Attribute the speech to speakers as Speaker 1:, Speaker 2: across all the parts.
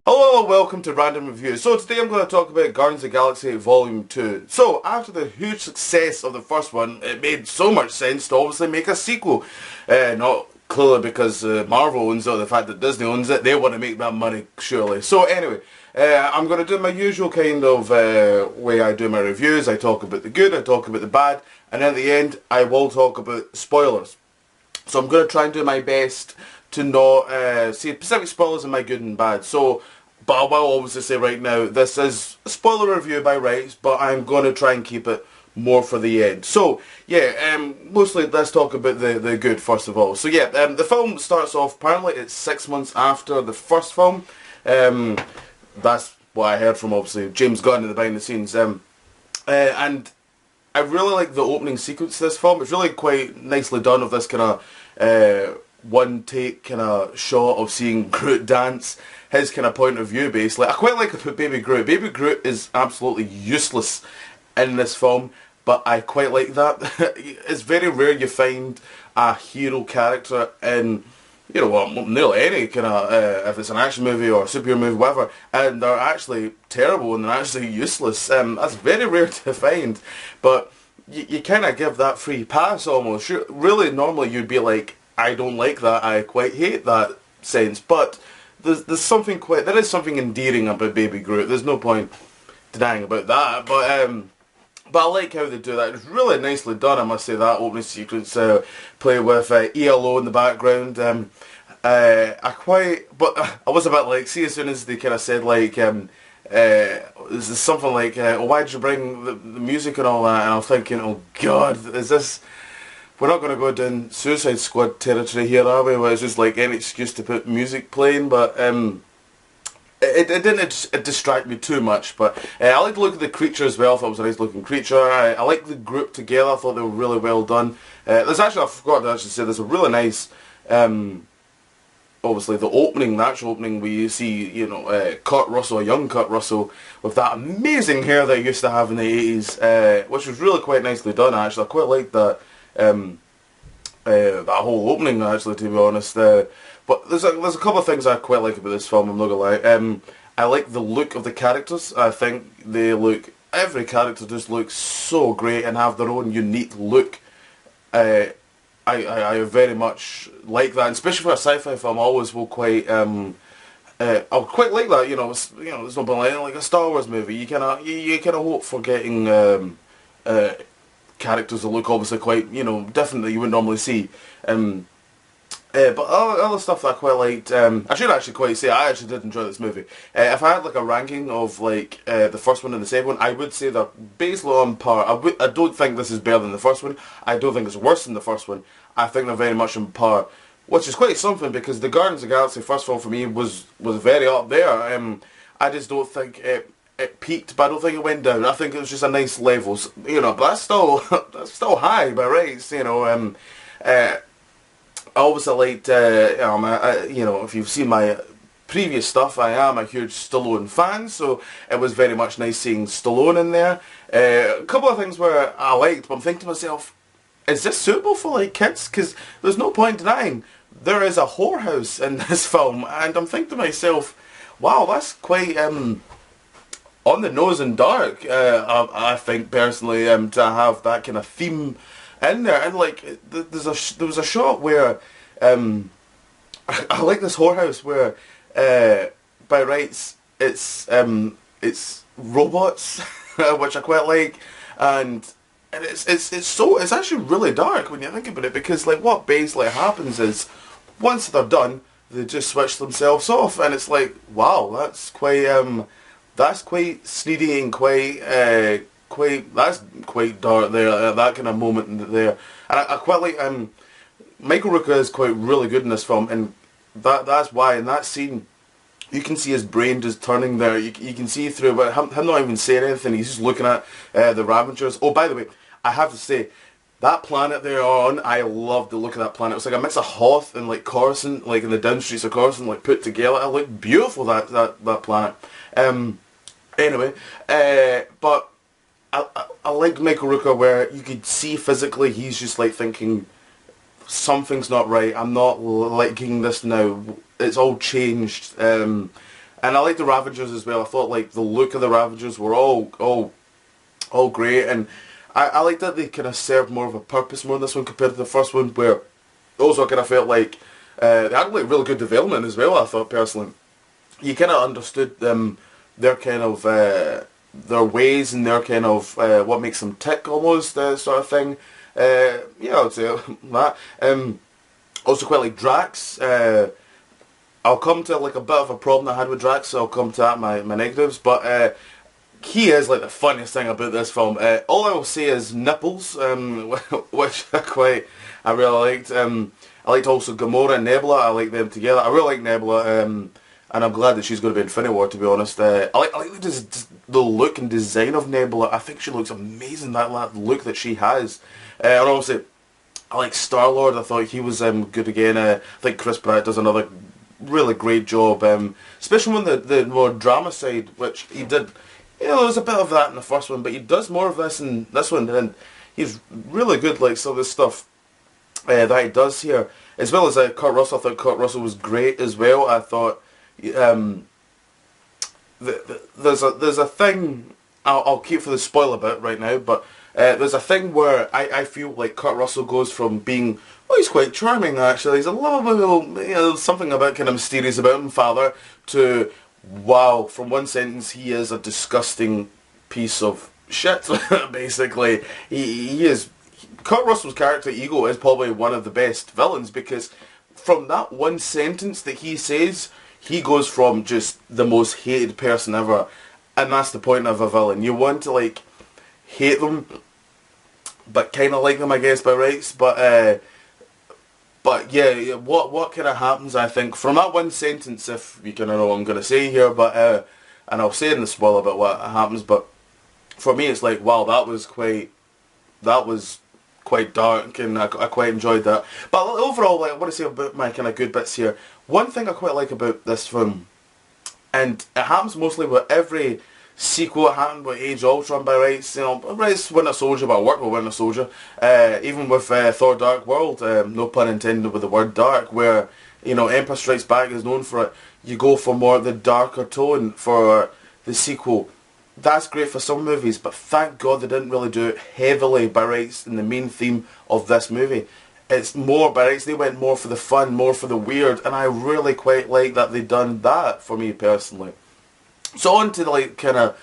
Speaker 1: Hello, welcome to Random Review. So today I'm going to talk about Guardians of the Galaxy Volume 2. So after the huge success of the first one, it made so much sense to obviously make a sequel. Not clearly because Marvel owns it or the fact that Disney owns it, they want to make that money surely. So anyway, I'm going to do my usual kind of way I do my reviews. I talk about the good, I talk about the bad, and at the end I will talk about spoilers. So I'm going to try and do my best to not see specific spoilers in my good and bad. So, but I will obviously say right now, this is a spoiler review by rights, but I'm going to try and keep it more for the end. So, yeah, mostly let's talk about the good first of all. So yeah, the film starts off, apparently it's 6 months after the first film. That's what I heard from obviously James Gunn in the behind the scenes. And I really like the opening sequence of this film. It's really quite nicely done of this kind of one take kind of shot of seeing Groot dance, his kind of point of view basically. I quite like about Baby Groot. Baby Groot is absolutely useless in this film, but I quite like that. It's very rare you find a hero character in, you know, well, nearly any kind of, if it's an action movie or a superhero movie, whatever, and they're actually terrible and they're actually useless. That's very rare to find, but you kind of give that free pass almost. Really, normally you'd be like, I don't like that, I quite hate that sense, but there's something there is something endearing about Baby Groot. There's no point denying about that, but I like how they do that. It's really nicely done, I must say, that opening sequence, play with ELO in the background. But I was a bit like, see, as soon as they kind of said like, is something like, why did you bring the music and all that? And I was thinking, oh god, is this, we're not going to go down Suicide Squad territory here, are we? Where it's just like any excuse to put music playing, but it didn't distract me too much. But I like the look of the creature as well. I thought it was a nice looking creature. I like the group together. I thought they were really well done. There's actually, I forgot to actually say, there's a really nice, obviously the actual opening, where you see, you know, Kurt Russell, a young Kurt Russell, with that amazing hair that he used to have in the 80s, which was really quite nicely done actually. I quite liked that. That whole opening actually, to be honest. But there's a couple of things I quite like about this film, I'm not gonna lie. I like the look of the characters. I think every character just looks so great and have their own unique look. I very much like that, and especially for a sci-fi film. I always will quite I would quite like that. You know, there's no point like a Star Wars movie. You kind of hope for getting characters that look obviously quite, you know, different that you wouldn't normally see. But other stuff that I quite liked, I should actually quite say I actually did enjoy this movie. If I had like a ranking of like the first one and the second one, I would say they're basically on par. I don't think this is better than the first one. I don't think it's worse than the first one. I think they're very much on par, which is quite something because the Guardians of the Galaxy first film for me was very up there. I just don't think it peaked, but I don't think it went down. I think it was just a nice levels, you know. But that's still high by rates, you know. I obviously liked, you know, if you've seen my previous stuff, I am a huge Stallone fan, so it was very much nice seeing Stallone in there. A couple of things where I liked, but I'm thinking to myself, is this suitable for like kids? Because there's no point denying there is a whorehouse in this film, and I'm thinking to myself, wow, that's quite on the nose and dark. I think personally, to have that kind of theme in there, and like there was a shot where I like this whorehouse where by rights it's robots, which I quite like, and it's actually really dark when you think about it, because like what basically happens is once they're done, they just switch themselves off, and it's like, wow, that's quite sneedy and that's quite dark there, that kind of moment there. And I quite like, Michael Rooker is quite really good in this film, and that's why in that scene you can see his brain just turning there. You can see through, but him not even saying anything, he's just looking at the Ravagers. Oh, by the way, I have to say, that planet they're on, I love the look of that planet. It's like a mix of Hoth and like Coruscant, like in the down streets of Coruscant, like put together. It looked beautiful, that planet. Anyway, but I like Michael Rooker where you could see physically he's just like thinking something's not right. I'm not liking this now. It's all changed. And I like the Ravagers as well. I thought like the look of the Ravagers were all great, and I like that they kind of served more of a purpose more in this one compared to the first one, where also I kind of felt like they had like really good development as well. I thought personally, you kind of understood their kind of their ways and their kind of what makes them tick almost sort of thing. Yeah, I would say that. Also quite like Drax. I'll come to like a bit of a problem I had with Drax, so I'll come to that, my negatives, but he is like the funniest thing about this film. All I will say is nipples, which I really liked. I liked also Gamora and Nebula. I like them together. I really like Nebula, and I'm glad that she's going to be in Infinity War, to be honest. I like just the look and design of Nebula. I think she looks amazing, that look that she has. And obviously, I like Star-Lord. I thought he was good again. I think Chris Pratt does another really great job, especially on the more drama side, which he did. You know, there's a bit of that in the first one, but he does more of this in this one, and he's really good, like, some of the stuff that he does here. As well as Kurt Russell. I thought Kurt Russell was great as well. I thought there's a thing, I'll keep for the spoiler bit right now, but there's a thing where I feel like Kurt Russell goes from being, well, he's quite charming actually, he's a lovable, you know, something about kind of mysterious about him, father, to, wow, from one sentence he is a disgusting piece of shit, basically. He is, Kurt Russell's character Ego is probably one of the best villains, because from that one sentence that he says, he goes from just the most hated person ever, and that's the point of a villain. You want to like hate them, but kind of like them, I guess, by rights. But yeah, what kind of happens? I think from that one sentence, if you kind of know what I'm going to say here, but and I'll say in the spoiler about what happens. But for me, it's like, wow, that was quite dark, and I quite enjoyed that. But overall, like, I want to say about my kind of good bits here. One thing I quite like about this film, and it happens mostly with every sequel. It happened with Age of Ultron by rights, you know, rights Winter Soldier, but I work with Winter Soldier. Even with Thor Dark World, no pun intended with the word dark, where, you know, Empire Strikes Back is known for it. You go for more the darker tone for the sequel. That's great for some movies, but thank God they didn't really do it heavily by rights in the main theme of this movie. It's more by rights, they went more for the fun, more for the weird, and I really quite like that they've done that for me personally. So on to like kind of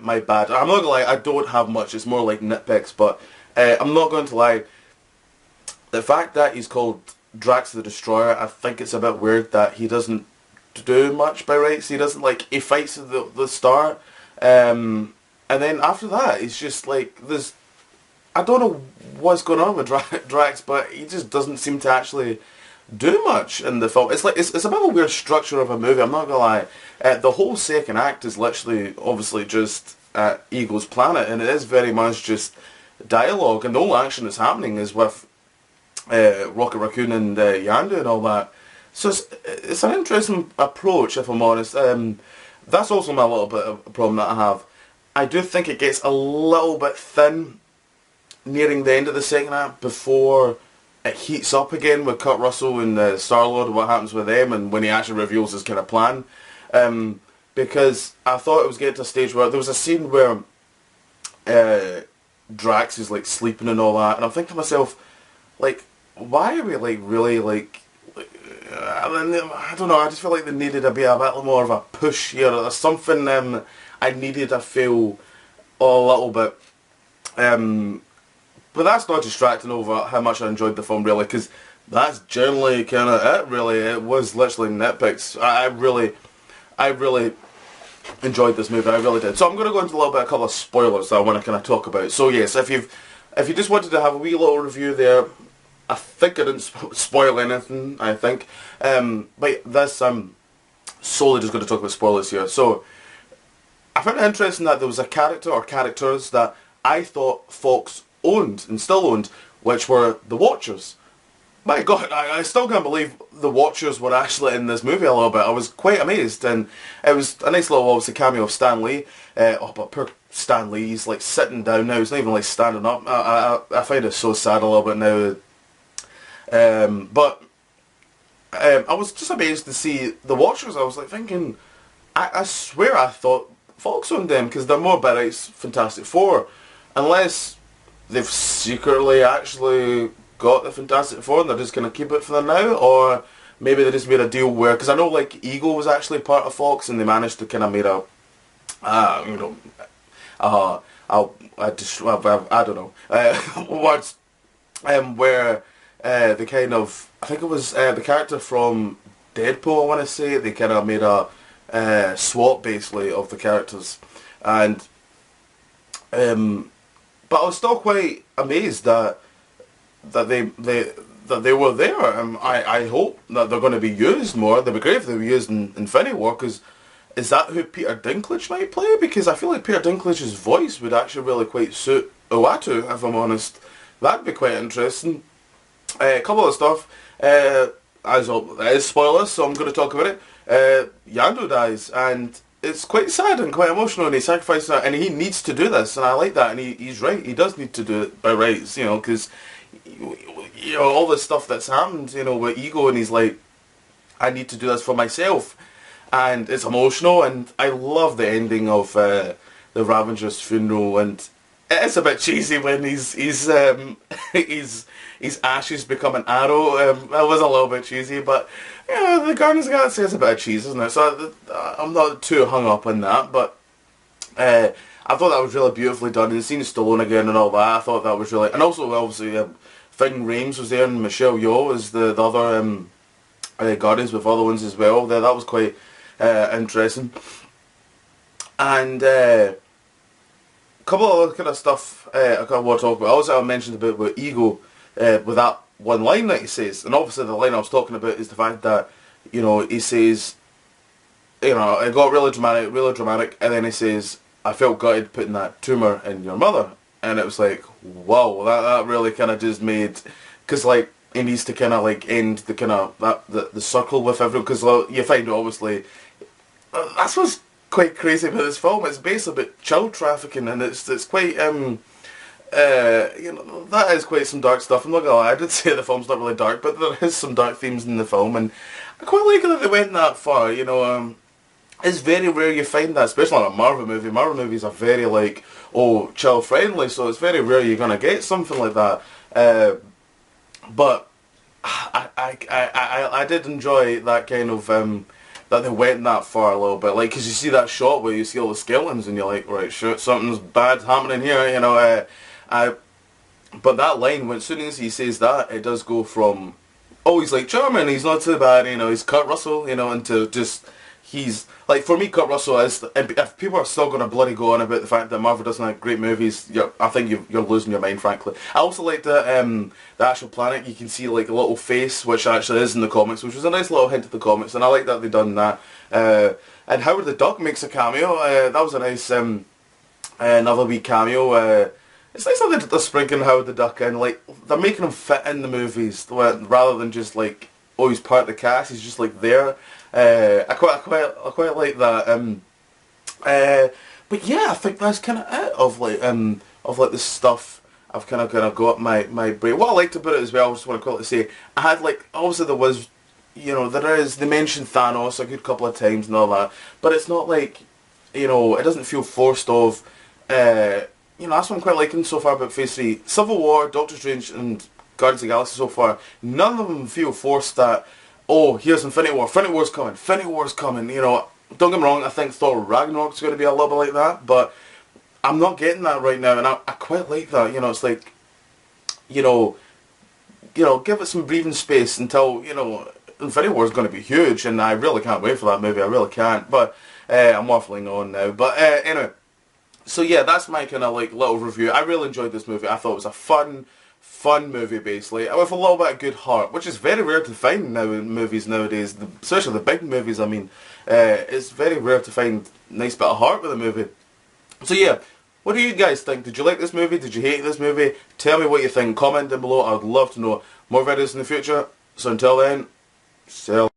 Speaker 1: my bad. I'm not gonna lie, I don't have much. It's more like nitpicks, but I'm not going to lie. The fact that he's called Drax the Destroyer, I think it's a bit weird that he doesn't do much by rights. He doesn't, like, he fights at the start, and then after that, he's just like, there's, I don't know what's going on with Drax, but he just doesn't seem to actually do much in the film. It's like, it's a bit of a weird structure of a movie, I'm not gonna lie. The whole second act is literally, obviously, just Ego's planet, and it is very much just dialogue, and the only action that's happening is with Rocket Raccoon and Yandu and all that. So it's an interesting approach, if I'm honest. That's also my little bit of a problem that I have. I do think it gets a little bit thin nearing the end of the second act before it heats up again with Kurt Russell and Star-Lord, what happens with them, and when he actually reveals his kind of plan. Because I thought it was getting to a stage where there was a scene where Drax is like sleeping and all that, and I'm thinking to myself, like, why are we like really like, I don't know, I just feel like there needed to be a bit more of a push here, or something I needed to feel a little bit. But that's not distracting over how much I enjoyed the film, really, because that's generally kind of it, really. It was literally nitpicks. I really enjoyed this movie, I really did. So I'm going to go into a little bit, a couple of spoilers that I want to kind of talk about. So yes, if you just wanted to have a wee little review there, I think I didn't spoil anything, I think. But this, I'm solely just going to talk about spoilers here. So, I found it interesting that there was a character or characters that I thought Fox owned and still owned, which were the Watchers. My God, I still can't believe the Watchers were actually in this movie a little bit. I was quite amazed, and it was a nice little, obviously, cameo of Stan Lee. Oh, but poor Stan Lee, he's like sitting down now, he's not even like standing up. I find it so sad a little bit now. But I was just amazed to see the Watchers. I was like thinking, I swear I thought Fox owned them because they're more Barry's Fantastic Four, unless they've secretly actually got the Fantastic Four and they're just going to keep it for the now, or maybe they just made a deal where, because I know like Eagle was actually part of Fox and they managed to kind of made a, you know, I don't know, words, where they kind of, I think it was the character from Deadpool, I want to say, they kind of made a swap basically of the characters, and but I was still quite amazed that they were there. I hope that they're going to be used more. They'd be great if they were used in Infinity War, because is that who Peter Dinklage might play? Because I feel like Peter Dinklage's voice would actually really quite suit Uatu, if I'm honest. That'd be quite interesting. A couple of stuff, as well, it is spoilers, so I'm going to talk about it. Yando dies, and it's quite sad and quite emotional, and he sacrifices that, and he needs to do this, and I like that, and he's right, he does need to do it by rights, you know, because, you know, all the stuff that's happened, you know, with Ego, and he's like, I need to do this for myself, and it's emotional, and I love the ending of the Ravenger's funeral, and it's a bit cheesy when his ashes become an arrow. That was a little bit cheesy, but you know, the Guardians of the Galaxy is a bit of cheese, isn't it? So I'm not too hung up on that, but I thought that was really beautifully done. And seeing Stallone again and all that, I thought that was really, and also obviously Ving Rhames was there, and Michelle Yeoh was the other Guardians with other ones as well. That was quite interesting, and couple of other kind of stuff I kind of want to talk about. Also, I mentioned about with Ego, with that one line that he says, and obviously the line I was talking about is the fact that, you know, he says, you know, it got really dramatic, and then he says, I felt gutted putting that tumour in your mother, and it was like, wow, that really kind of just made, because like, he needs to kind of like end the kind of, the circle with everyone, because you find obviously, that's what's quite crazy about this film. It's basically about child trafficking, and it's quite you know, that is quite some dark stuff. I'm not gonna lie, I did say the film's not really dark, but there is some dark themes in the film, and I quite like that they went that far. You know, it's very rare you find that, especially in a Marvel movie. Marvel movies are very like, oh, child friendly, so it's very rare you're gonna get something like that. But I did enjoy that kind of that they went that far a little bit, like, because you see that shot where you see all the skeletons and you're like, right, shit, something's bad happening here, you know. But that line, as soon as he says that, it does go from, oh, he's like charming, he's not too bad, you know, he's Kurt Russell, you know, into just, he's, like, for me, Kurt Russell is, if people are still going to bloody go on about the fact that Marvel doesn't have great movies, I think you're losing your mind, frankly. I also like the actual planet, you can see, like, a little face, which actually is in the comics, which was a nice little hint of the comics, and I like that they've done that. And Howard the Duck makes a cameo, that was a nice, another wee cameo. It's nice that they're sprinkling Howard the Duck in, like, they're making him fit in the movies, rather than just, like, oh, he's part of the cast, he's just, like, there. I quite like that. But yeah, I think that's kind of it of like the stuff I've kind of got my brain. What I liked about it as well, I just want to quickly say, I had like, obviously there was, you know, they mentioned Thanos a good couple of times and all that, but it's not like, you know, it doesn't feel forced of, you know, that's what I'm quite liking so far about Phase 3. Civil War, Doctor Strange and Guardians of the Galaxy so far, none of them feel forced that, oh, here's Infinity War, Infinity War's coming, you know. Don't get me wrong, I think Thor Ragnarok's going to be a little bit like that, but I'm not getting that right now, and I quite like that, you know. It's like, you know, give it some breathing space until, you know, Infinity War is going to be huge, and I really can't wait for that movie, I really can't, but I'm waffling on now, but anyway, so yeah, that's my kind of like little review. I really enjoyed this movie. I thought it was a fun movie, basically, with a little bit of good heart, which is very rare to find now in movies nowadays, especially the big movies. I mean, it's very rare to find a nice bit of heart with a movie. So yeah, what do you guys think? Did you like this movie? Did you hate this movie? Tell me what you think. Comment down below. I'd love to know. More videos in the future. So until then, sell.